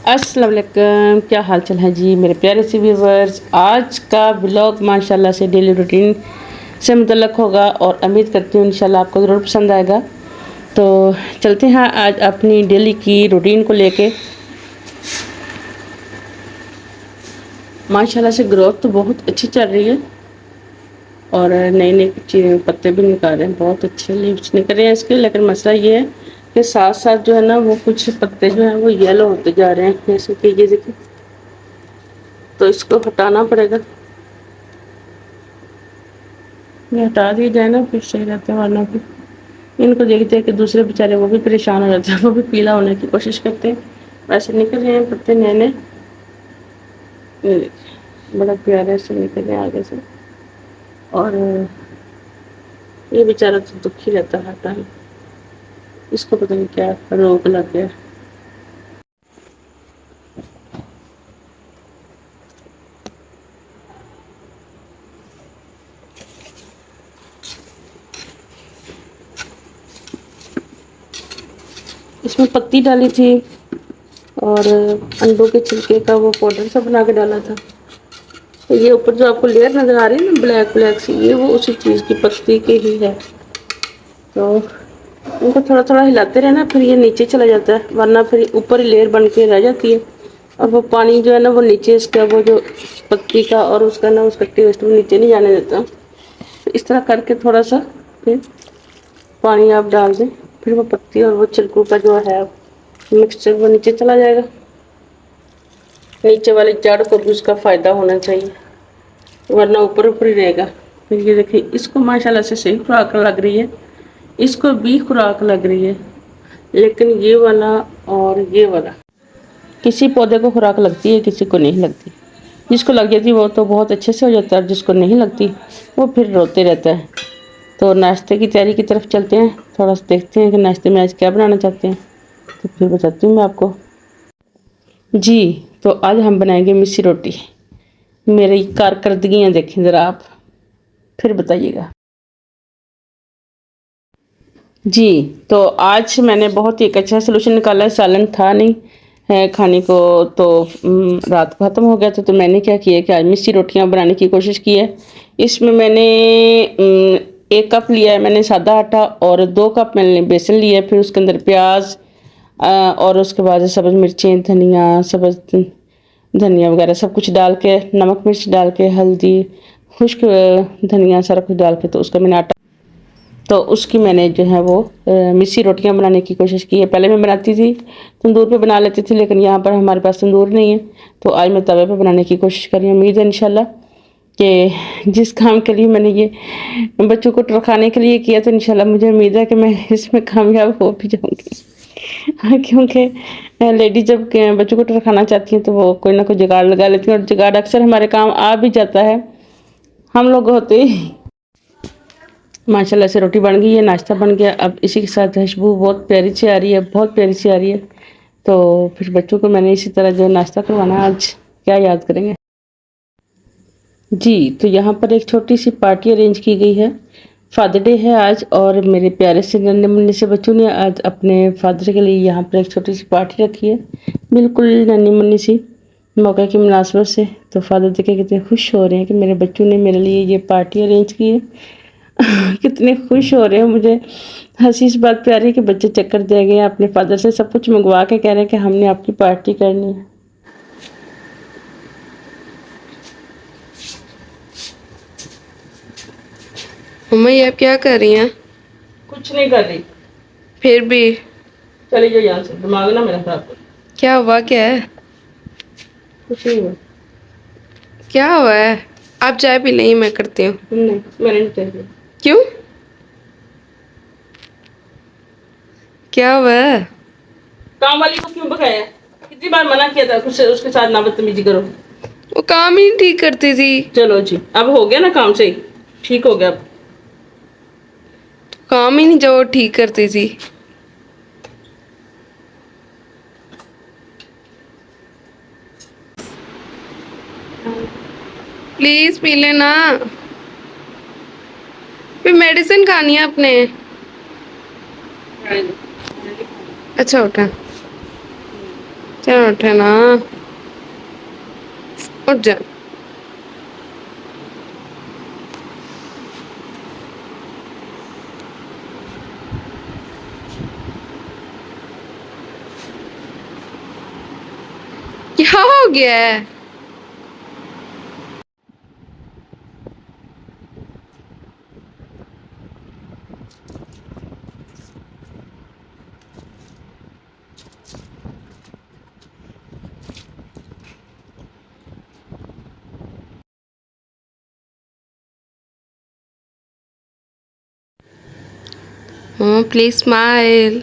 अस्सलाम वालेकुम, क्या हाल चाल है जी मेरे प्यारे से व्यूवर्स। आज का ब्लॉग माशाल्लाह से डेली रूटीन से मुतल्लक होगा और उम्मीद करती हूँ इंशाल्लाह आपको ज़रूर पसंद आएगा। तो चलते हैं आज अपनी डेली की रूटीन को लेके। माशाल्लाह से ग्रोथ तो बहुत अच्छी चल रही है और नए नए पत्ते भी निकाल रहे हैं, बहुत अच्छे लीव्स निकल रहे हैं इसके। लेकिन मसला ये है कि साथ साथ जो है ना वो कुछ पत्ते जो हैं वो येलो होते जा रहे हैं, जैसे कि ये देखिए। तो इसको हटाना पड़ेगा, ये हटा दिया जाए ना फिर सही रहता है, वरना फिर इनको देखते हैं कि दूसरे बेचारे वो भी परेशान हो जाते हैं, वो भी पीला होने की कोशिश करते हैं। वैसे निकल रहे हैं पत्ते नए नए, ये देखिए बड़ा प्यारा से निकल रहे हैं आगे से। और ये बेचारा तो दुखी रहता है हर टाइम, इसको पता नहीं क्या रोग लग गया। इसमें पत्ती डाली थी और अंडों के छिलके का वो पाउडर सा बना के डाला था। तो ये ऊपर जो आपको लेयर नज़र आ रही है ना ब्लैक ब्लैक सी, ये वो उसी चीज़ की पत्ती की ही है। तो इनको थोड़ा थोड़ा हिलाते रहना, फिर ये नीचे चला जाता है, वरना फिर ऊपर ही लेयर बन के रह जाती है और वो पानी जो है ना वो नीचे इसका वो जो पत्ती का और उसका ना उसका टेस्ट वो नीचे नहीं जाने देता। तो इस तरह करके थोड़ा सा फिर पानी आप डाल दें, फिर वो पत्ती और वो छिलकों का जो है मिक्सचर वो नीचे चला जाएगा। नीचे वाली जड़ को भी उसका फ़ायदा होना चाहिए, वरना ऊपर ऊपर ही रहेगा। फिर ये देखिए इसको माशाल्लाह से सही खुराक लग रही है, इसको भी खुराक लग रही है। लेकिन ये वाला और ये वाला किसी पौधे को खुराक लगती है, किसी को नहीं लगती। जिसको लग जाती है वो तो बहुत अच्छे से हो जाता है, जिसको नहीं लगती वो फिर रोते रहता है। तो नाश्ते की तैयारी की तरफ चलते हैं, थोड़ा सा देखते हैं कि नाश्ते में आज क्या बनाना चाहते हैं, तो फिर बताती हूँ मैं आपको। जी, तो आज हम बनाएंगे मिस्सी रोटी। मेरी कारकर्दगियाँ देखें ज़रा आप, फिर बताइएगा। जी, तो आज मैंने बहुत ही एक अच्छा सोल्यूशन निकाला है। सालन था नहीं है खाने को, तो रात को ख़त्म हो गया था। तो मैंने क्या किया कि आज मिस्सी रोटियां बनाने की कोशिश की है। इसमें मैंने 1 कप लिया है मैंने सादा आटा और 2 कप मैंने बेसन लिया है। फिर उसके अंदर प्याज और उसके बाद सब्ज़ मिर्चें, धनिया, सब्ज़ धनिया वगैरह सब कुछ डाल के, नमक मिर्च डाल के, हल्दी, खुश्क धनिया सारा कुछ डाल के, तो उसका मैंने आटा, तो उसकी मैंने जो है वो मिस्सी रोटियां बनाने की कोशिश की है। पहले मैं बनाती थी तंदूर पे बना लेती थी, लेकिन यहाँ पर हमारे पास तंदूर नहीं है, तो आज मैं तवे पे बनाने की कोशिश कर रही हूँ। उम्मीद है इंशाल्लाह कि जिस काम के लिए मैंने ये बच्चों को टरखाने के लिए किया, तो इंशाल्लाह मुझे उम्मीद है कि मैं इसमें कामयाब हो भी जाऊँगी। क्योंकि लेडीज जब बच्चों को टरखाना चाहती हैं तो वो कोई ना कोई जुगाड़ लगा लेती हैं, और जुगाड़ अक्सर हमारे काम आ भी जाता है। हम लोग होते ही माशाल्लाह से रोटी बन गई है, नाश्ता बन गया। अब इसी के साथ खुशबू बहुत प्यारी सी आ रही है, बहुत प्यारी सी आ रही है। तो फिर बच्चों को मैंने इसी तरह जो नाश्ता करवाना, आज क्या याद करेंगे। जी, तो यहाँ पर एक छोटी सी पार्टी अरेंज की गई है। फादर डे है आज, और मेरे प्यारे से नन्हे मुन्ने से बच्चों ने आज अपने फादर के लिए यहाँ पर एक छोटी सी पार्टी रखी है, बिल्कुल नन्ही मुन्नी सी, मौके की मुनासबत से। तो फादर देखे कितने खुश हो रहे हैं कि मेरे बच्चों ने मेरे लिए ये पार्टी अरेंज की है। कितने खुश हो रहे हैं। मुझे हंसी इस बात पे आ रही है कि बच्चे चक्कर दे गए हैं अपने फादर से, सब कुछ मंगवा के कह रहे हैं कि हमने आपकी पार्टी करनी है। मम्मा ये आप क्या कर रही हैं? कुछ नहीं कर रही। फिर भी चली जाओ यहाँ से, दिमाग ना मेरा खराब कर। क्या हुआ? क्या है? कुछ नहीं हुआ। क्या हुआ है? आप चाय पी लें, मैं करती हूँ। नहीं, मैंने नहीं चाहिए। क्यों? क्या हुआ है? काम वाली को क्यों बकाया? कितनी बार मना किया था कुछ उसके साथ ना बदतमीजी करो। वो काम ही नहीं ठीक करती थी। चलो जी, अब हो गया ना काम सही, ठीक हो गया अब। काम ही नहीं जो वो ठीक करती थी। प्लीज पी लेना। फिर मेडिसिन खानी है अपने। अच्छा उठा। चल उठे ना, उठ जा। क्या हो गया है? Please smile.